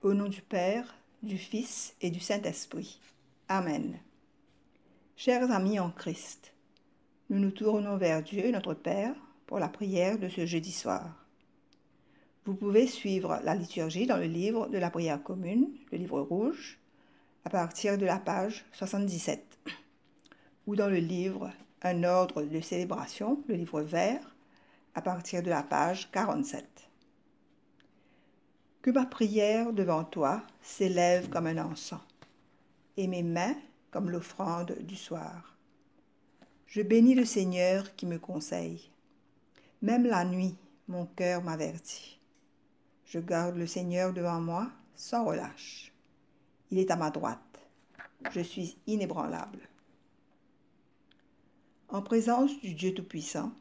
Au nom du Père, du Fils et du Saint-Esprit. Amen. Chers amis en Christ, nous nous tournons vers Dieu, notre Père, pour la prière de ce jeudi soir. Vous pouvez suivre la liturgie dans le livre de la prière commune, le livre rouge, à partir de la page 77, ou dans le livre Un ordre de célébration, le livre vert, à partir de la page 47. Que ma prière devant toi s'élève comme un encens, et mes mains comme l'offrande du soir. Je bénis le Seigneur qui me conseille. Même la nuit, mon cœur m'avertit. Je garde le Seigneur devant moi sans relâche. Il est à ma droite. Je suis inébranlable. En présence du Dieu Tout-Puissant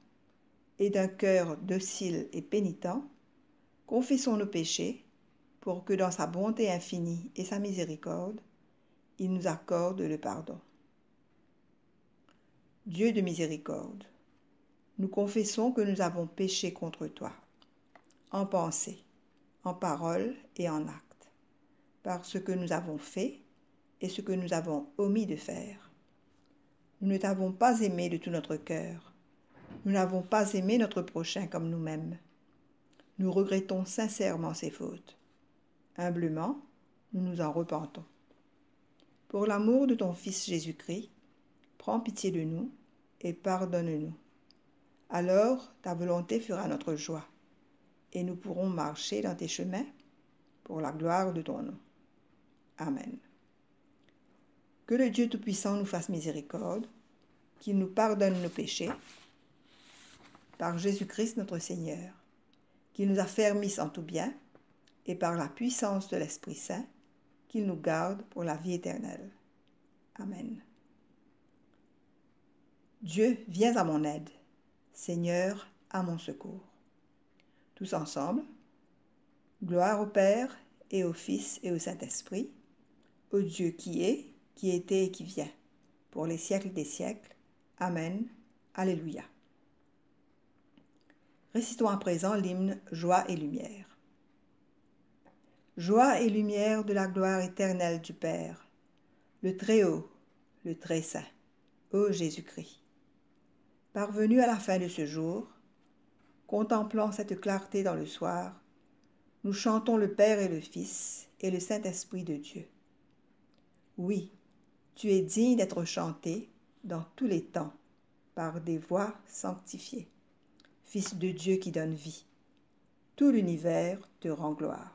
et d'un cœur docile et pénitent, confessons nos péchés pour que dans sa bonté infinie et sa miséricorde, il nous accorde le pardon. Dieu de miséricorde, nous confessons que nous avons péché contre toi, en pensée, en parole et en acte, par ce que nous avons fait et ce que nous avons omis de faire. Nous ne t'avons pas aimé de tout notre cœur. Nous n'avons pas aimé notre prochain comme nous-mêmes. Nous regrettons sincèrement ces fautes. Humblement, nous nous en repentons. Pour l'amour de ton Fils Jésus-Christ, prends pitié de nous et pardonne-nous. Alors ta volonté fera notre joie, et nous pourrons marcher dans tes chemins pour la gloire de ton nom. Amen. Que le Dieu Tout-Puissant nous fasse miséricorde, qu'il nous pardonne nos péchés, par Jésus-Christ notre Seigneur, qu'il nous affermisse en tout bien, et par la puissance de l'Esprit Saint, qu'il nous garde pour la vie éternelle. Amen. Dieu, viens à mon aide. Seigneur, à mon secours. Tous ensemble, gloire au Père et au Fils et au Saint-Esprit, au Dieu qui est, qui était et qui vient, pour les siècles des siècles. Amen. Alléluia. Récitons à présent l'hymne Joie et lumière. Joie et lumière de la gloire éternelle du Père, le Très-Haut, le Très-Saint, ô Jésus-Christ. Parvenu à la fin de ce jour, contemplant cette clarté dans le soir, nous chantons le Père et le Fils et le Saint-Esprit de Dieu. Oui, tu es digne d'être chanté dans tous les temps par des voix sanctifiées. Fils de Dieu qui donne vie, tout l'univers te rend gloire.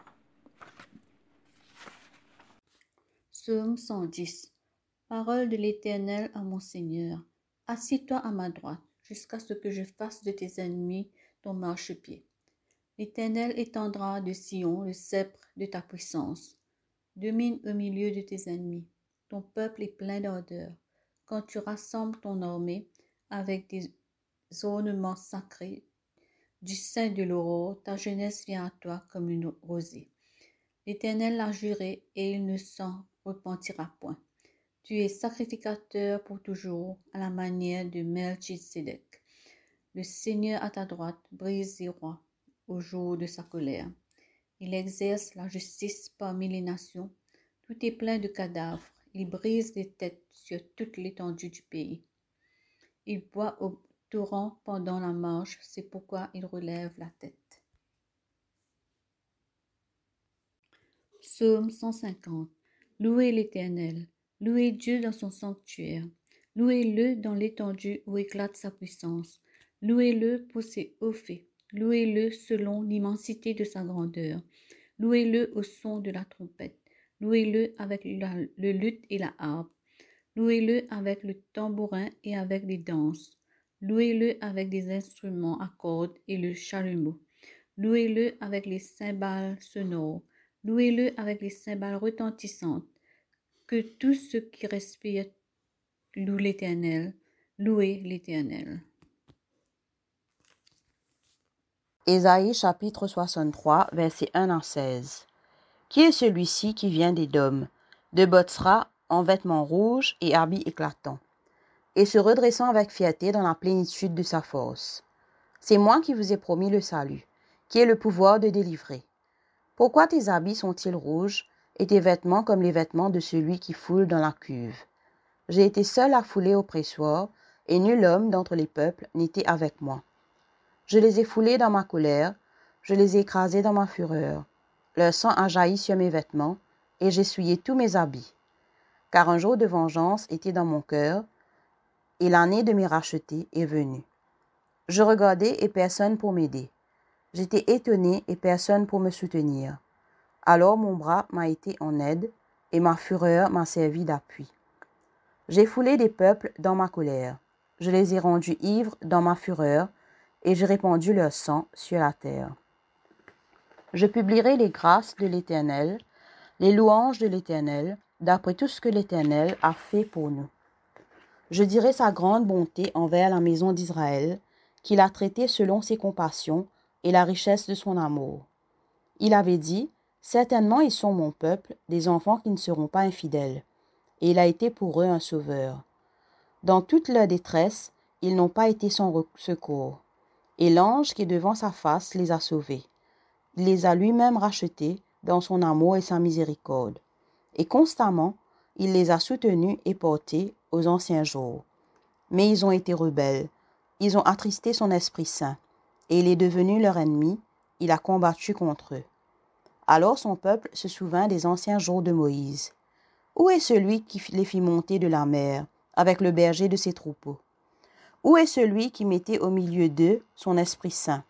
Psaume 110. Parole de l'Éternel à mon Seigneur. Assis-toi à ma droite, jusqu'à ce que je fasse de tes ennemis ton marchepied. L'Éternel étendra de Sion le sceptre de ta puissance. Domine au milieu de tes ennemis. Ton peuple est plein d'ardeur. Quand tu rassembles ton armée avec des ornements sacrés du sein de l'aurore, ta jeunesse vient à toi comme une rosée. L'Éternel l'a juré et il ne s'en repentira point. Tu es sacrificateur pour toujours, à la manière de Melchisédek. Le Seigneur à ta droite brise les rois au jour de sa colère. Il exerce la justice parmi les nations. Tout est plein de cadavres. Il brise les têtes sur toute l'étendue du pays. Il boit au torrent pendant la marche, c'est pourquoi il relève la tête. Psaume 150. Louez l'Éternel, louez Dieu dans son sanctuaire, louez-le dans l'étendue où éclate sa puissance, louez-le pour ses hauts faits, louez-le selon l'immensité de sa grandeur, louez-le au son de la trompette, louez-le avec le luth et la harpe, louez-le avec le tambourin et avec les danses, louez-le avec des instruments à cordes et le chalumeau, louez-le avec les cymbales sonores, louez-le avec les cymbales retentissantes. Que tous ceux qui respirent louent l'Éternel. Louez l'Éternel. Ésaïe chapitre 63, versets 1 à 16. Qui est celui-ci qui vient d'Édom, de Botsra, en vêtements rouges et habits éclatants, et se redressant avec fierté dans la plénitude de sa force? C'est moi qui vous ai promis le salut, qui ai le pouvoir de délivrer. Pourquoi tes habits sont-ils rouges et tes vêtements comme les vêtements de celui qui foule dans la cuve? J'ai été seul à fouler au pressoir, et nul homme d'entre les peuples n'était avec moi. Je les ai foulés dans ma colère, je les ai écrasés dans ma fureur. Leur sang a jailli sur mes vêtements, et j'ai souillé tous mes habits. Car un jour de vengeance était dans mon cœur, et l'année de mes rachetés est venue. Je regardais et personne pour m'aider. J'étais étonné et personne pour me soutenir. Alors mon bras m'a été en aide, et ma fureur m'a servi d'appui. J'ai foulé des peuples dans ma colère. Je les ai rendus ivres dans ma fureur, et j'ai répandu leur sang sur la terre. Je publierai les grâces de l'Éternel, les louanges de l'Éternel, d'après tout ce que l'Éternel a fait pour nous. Je dirai sa grande bonté envers la maison d'Israël, qu'il a traité selon ses compassions et la richesse de son amour. Il avait dit, « Certainement ils sont mon peuple, des enfants qui ne seront pas infidèles. » Et il a été pour eux un sauveur. Dans toute leur détresse, ils n'ont pas été sans secours. Et l'ange qui est devant sa face les a sauvés. Il les a lui-même rachetés dans son amour et sa miséricorde. Et constamment, il les a soutenus et portés aux anciens jours. Mais ils ont été rebelles. Ils ont attristé son Esprit Saint. Et il est devenu leur ennemi. Il a combattu contre eux. Alors son peuple se souvint des anciens jours de Moïse. Où est celui qui les fit monter de la mer, avec le berger de ses troupeaux? Où est celui qui mettait au milieu d'eux son Esprit Saint,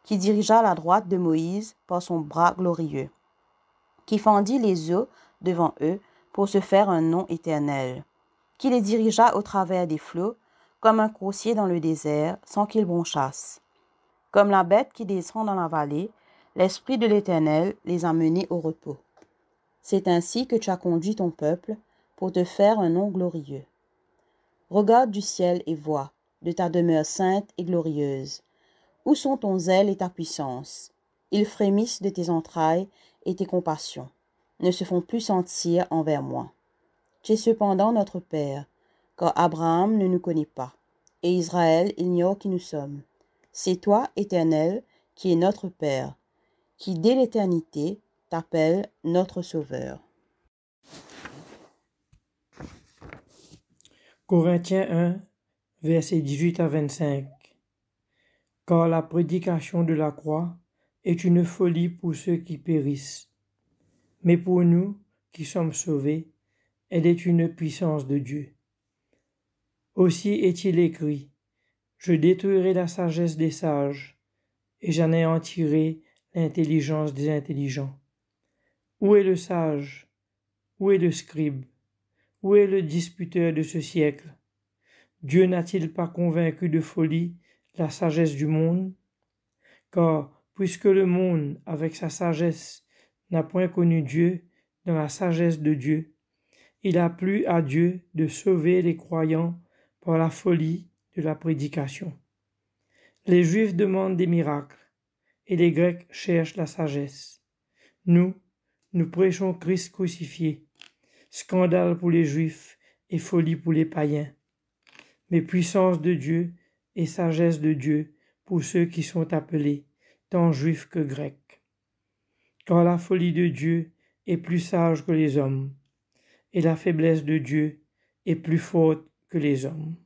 qui dirigea la droite de Moïse par son bras glorieux, qui fendit les eaux devant eux pour se faire un nom éternel, qui les dirigea au travers des flots, comme un coursier dans le désert, sans qu'ils bronchassent? Comme la bête qui descend dans la vallée, l'Esprit de l'Éternel les a menés au repos. C'est ainsi que tu as conduit ton peuple pour te faire un nom glorieux. Regarde du ciel et vois, de ta demeure sainte et glorieuse. Où sont ton zèle et ta puissance? Ils frémissent de tes entrailles et tes compassions ne se font plus sentir envers moi. Tu es cependant notre Père, car Abraham ne nous connaît pas, et Israël ignore qui nous sommes. C'est toi, Éternel, qui es notre Père, qui dès l'éternité t'appelle notre Sauveur. Corinthiens 1, versets 18 à 25. Car la prédication de la croix est une folie pour ceux qui périssent, mais pour nous qui sommes sauvés, elle est une puissance de Dieu. Aussi est-il écrit, « Je détruirai la sagesse des sages, et j'anéantirai l'intelligence des intelligents. » Où est le sage? Où est le scribe? Où est le disputeur de ce siècle? Dieu n'a-t-il pas convaincu de folie la sagesse du monde? Car, puisque le monde, avec sa sagesse, n'a point connu Dieu dans la sagesse de Dieu, il a plu à Dieu de sauver les croyants par la folie de la prédication. Les Juifs demandent des miracles, et les Grecs cherchent la sagesse. Nous prêchons Christ crucifié, scandale pour les Juifs et folie pour les païens, mais puissance de Dieu et sagesse de Dieu pour ceux qui sont appelés, tant Juifs que Grecs. Car la folie de Dieu est plus sage que les hommes, et la faiblesse de Dieu est plus forte que les hommes.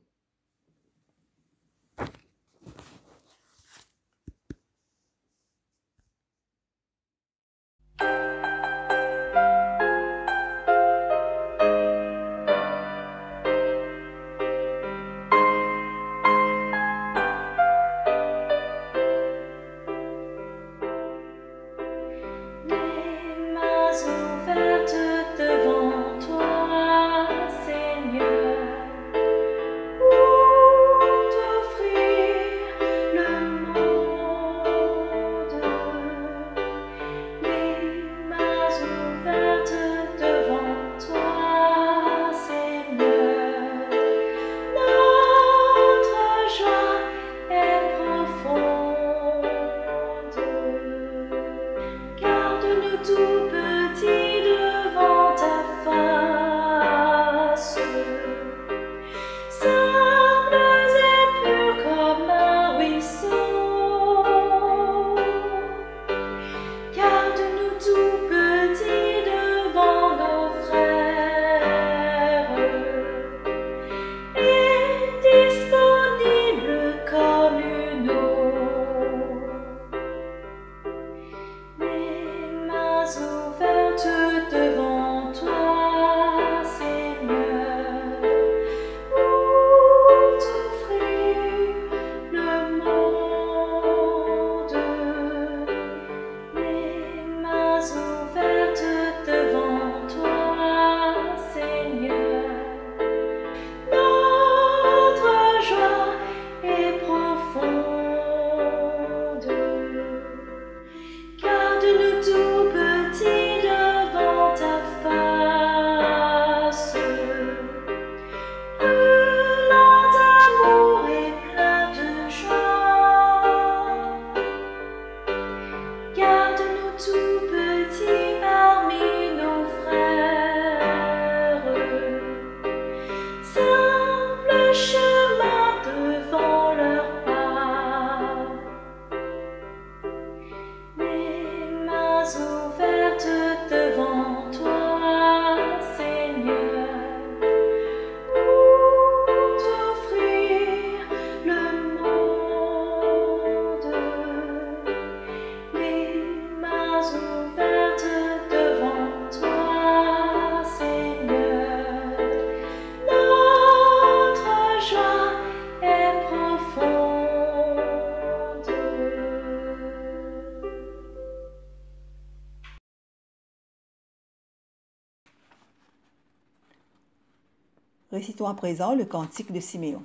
Récitons à présent le cantique de Siméon.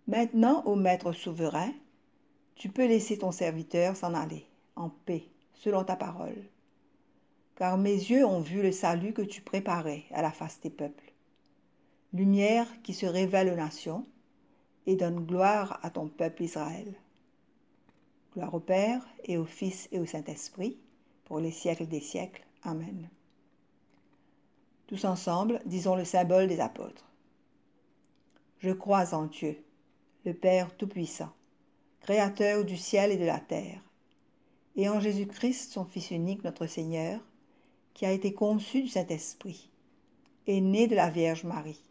Maintenant, ô Maître souverain, tu peux laisser ton serviteur s'en aller, en paix, selon ta parole. Car mes yeux ont vu le salut que tu préparais à la face des peuples. Lumière qui se révèle aux nations et donne gloire à ton peuple Israël. Gloire au Père et au Fils et au Saint-Esprit, pour les siècles des siècles. Amen. Tous ensemble, disons le symbole des apôtres. Je crois en Dieu, le Père Tout-Puissant, Créateur du ciel et de la terre, et en Jésus-Christ, son Fils unique, notre Seigneur, qui a été conçu du Saint-Esprit, est né de la Vierge Marie,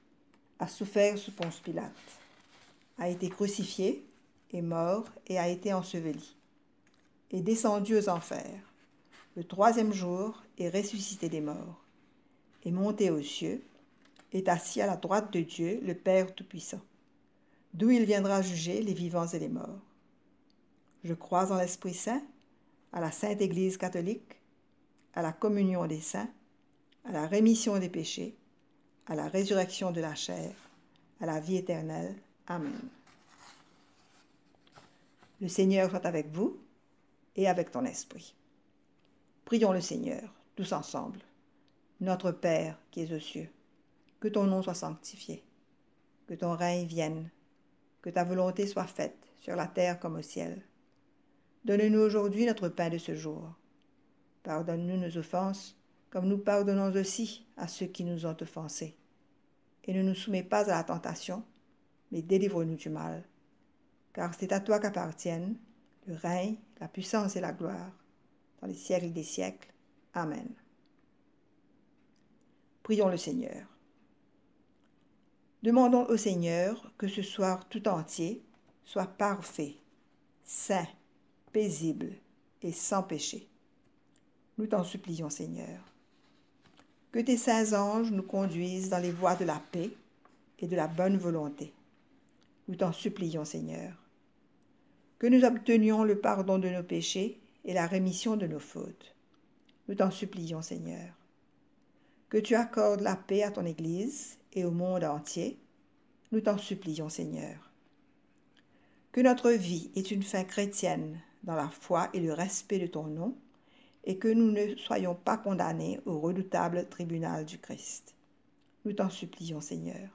a souffert sous Ponce Pilate, a été crucifié, est mort et a été enseveli, est descendu aux enfers, le troisième jour est ressuscité des morts, est monté aux cieux, est assis à la droite de Dieu, le Père Tout-Puissant, d'où il viendra juger les vivants et les morts. Je crois en l'Esprit Saint, à la Sainte Église catholique, à la communion des saints, à la rémission des péchés, à la résurrection de la chair, à la vie éternelle. Amen. Le Seigneur soit avec vous et avec ton esprit. Prions le Seigneur, tous ensemble. Notre Père qui es aux cieux, que ton nom soit sanctifié, que ton règne vienne, que ta volonté soit faite sur la terre comme au ciel. Donne-nous aujourd'hui notre pain de ce jour. Pardonne-nous nos offenses, comme nous pardonnons aussi à ceux qui nous ont offensés. Et ne nous soumets pas à la tentation, mais délivre-nous du mal. Car c'est à toi qu'appartiennent le règne, la puissance et la gloire, dans les siècles des siècles. Amen. Prions le Seigneur. Demandons au Seigneur que ce soir tout entier soit parfait, saint, paisible et sans péché. Nous t'en supplions, Seigneur. Que tes saints anges nous conduisent dans les voies de la paix et de la bonne volonté. Nous t'en supplions, Seigneur. Que nous obtenions le pardon de nos péchés et la rémission de nos fautes. Nous t'en supplions, Seigneur. Que tu accordes la paix à ton Église et au monde entier. Nous t'en supplions, Seigneur. Que notre vie ait une fin chrétienne dans la foi et le respect de ton nom, et que nous ne soyons pas condamnés au redoutable tribunal du Christ. Nous t'en supplions, Seigneur.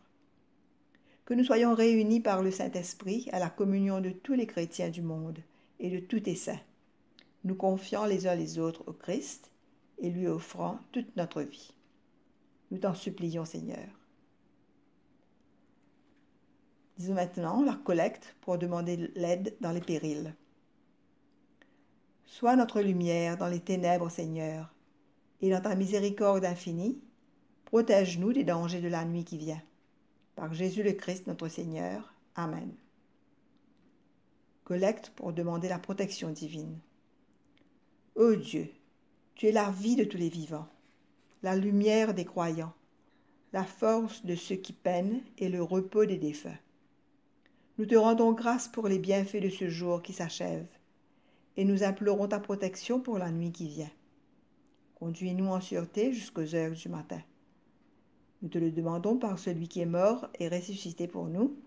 Que nous soyons réunis par le Saint-Esprit à la communion de tous les chrétiens du monde et de tous tes saints, nous confiant les uns les autres au Christ et lui offrant toute notre vie. Nous t'en supplions, Seigneur. Disons maintenant la collecte pour demander l'aide dans les périls. Sois notre lumière dans les ténèbres, Seigneur, et dans ta miséricorde infinie, protège-nous des dangers de la nuit qui vient. Par Jésus le Christ, notre Seigneur. Amen. Collecte pour demander la protection divine. Ô Dieu, tu es la vie de tous les vivants, la lumière des croyants, la force de ceux qui peinent et le repos des défunts. Nous te rendons grâce pour les bienfaits de ce jour qui s'achève, et nous implorons ta protection pour la nuit qui vient. Conduis-nous en sûreté jusqu'aux heures du matin. Nous te le demandons par celui qui est mort et ressuscité pour nous,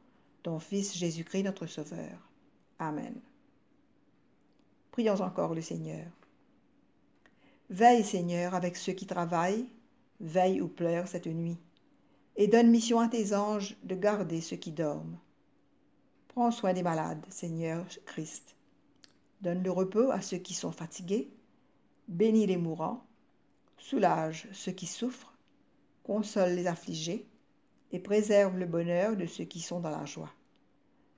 ton Fils Jésus-Christ notre Sauveur. Amen. Prions encore le Seigneur. Veille, Seigneur, avec ceux qui travaillent, veille ou pleure cette nuit, et donne mission à tes anges de garder ceux qui dorment. Prends soin des malades, Seigneur Christ. Donne le repos à ceux qui sont fatigués, bénis les mourants, soulage ceux qui souffrent, console les affligés et préserve le bonheur de ceux qui sont dans la joie.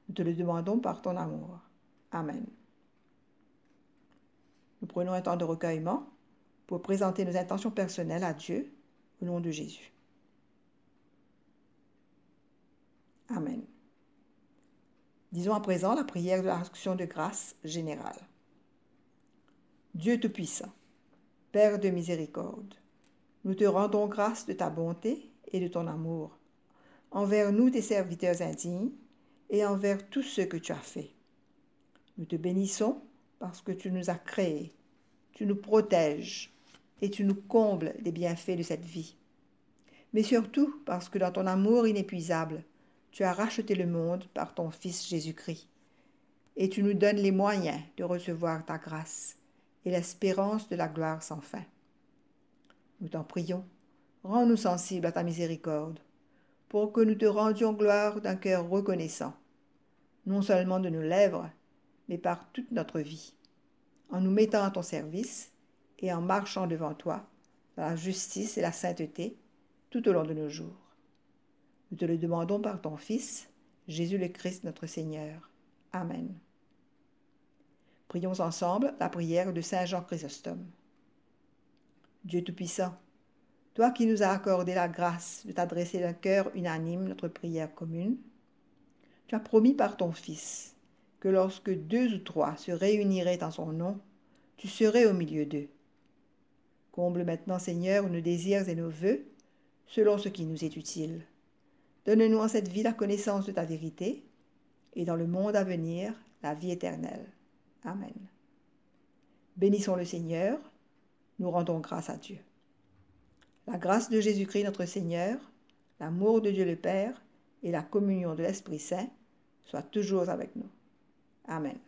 Nous te le demandons par ton amour. Amen. Nous prenons un temps de recueillement pour présenter nos intentions personnelles à Dieu au nom de Jésus. Amen. Disons à présent la prière de l'action de grâce générale. Dieu Tout-Puissant, Père de miséricorde, nous te rendons grâce de ta bonté et de ton amour envers nous, tes serviteurs indignes, et envers tous ceux que tu as faits. Nous te bénissons parce que tu nous as créés, tu nous protèges et tu nous combles des bienfaits de cette vie. mais surtout parce que dans ton amour inépuisable, tu as racheté le monde par ton Fils Jésus-Christ, et tu nous donnes les moyens de recevoir ta grâce et l'espérance de la gloire sans fin. Nous t'en prions, rends-nous sensibles à ta miséricorde, pour que nous te rendions gloire d'un cœur reconnaissant, non seulement de nos lèvres, mais par toute notre vie, en nous mettant à ton service et en marchant devant toi dans la justice et la sainteté tout au long de nos jours. Nous te le demandons par ton Fils, Jésus le Christ notre Seigneur. Amen. Prions ensemble la prière de Saint Jean Chrysostome. Dieu Tout-Puissant, toi qui nous as accordé la grâce de t'adresser d'un cœur unanime notre prière commune, tu as promis par ton Fils que lorsque 2 ou 3 se réuniraient en son nom, tu serais au milieu d'eux. Comble maintenant, Seigneur, nos désirs et nos vœux, selon ce qui nous est utile. Donne-nous en cette vie la connaissance de ta vérité, et dans le monde à venir, la vie éternelle. Amen. Bénissons le Seigneur, nous rendons grâce à Dieu. La grâce de Jésus-Christ notre Seigneur, l'amour de Dieu le Père et la communion de l'Esprit Saint soient toujours avec nous. Amen.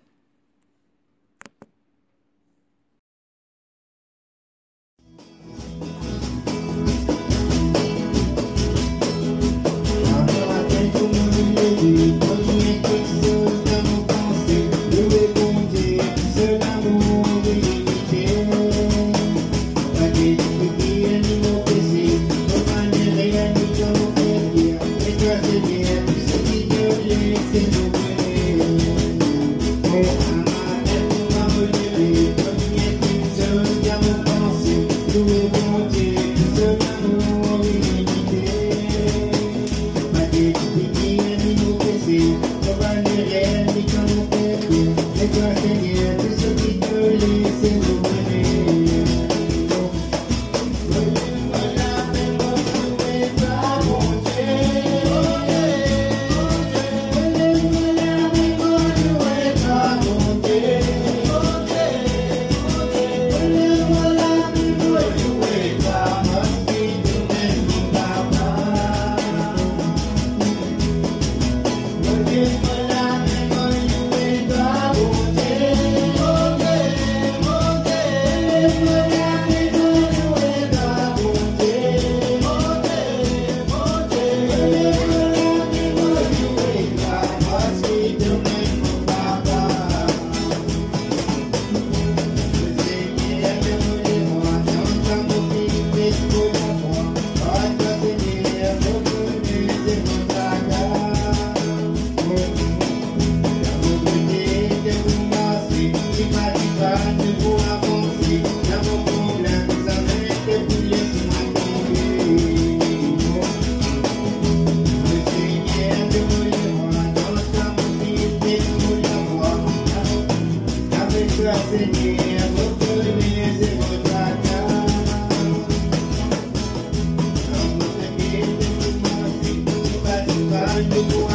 Thank you.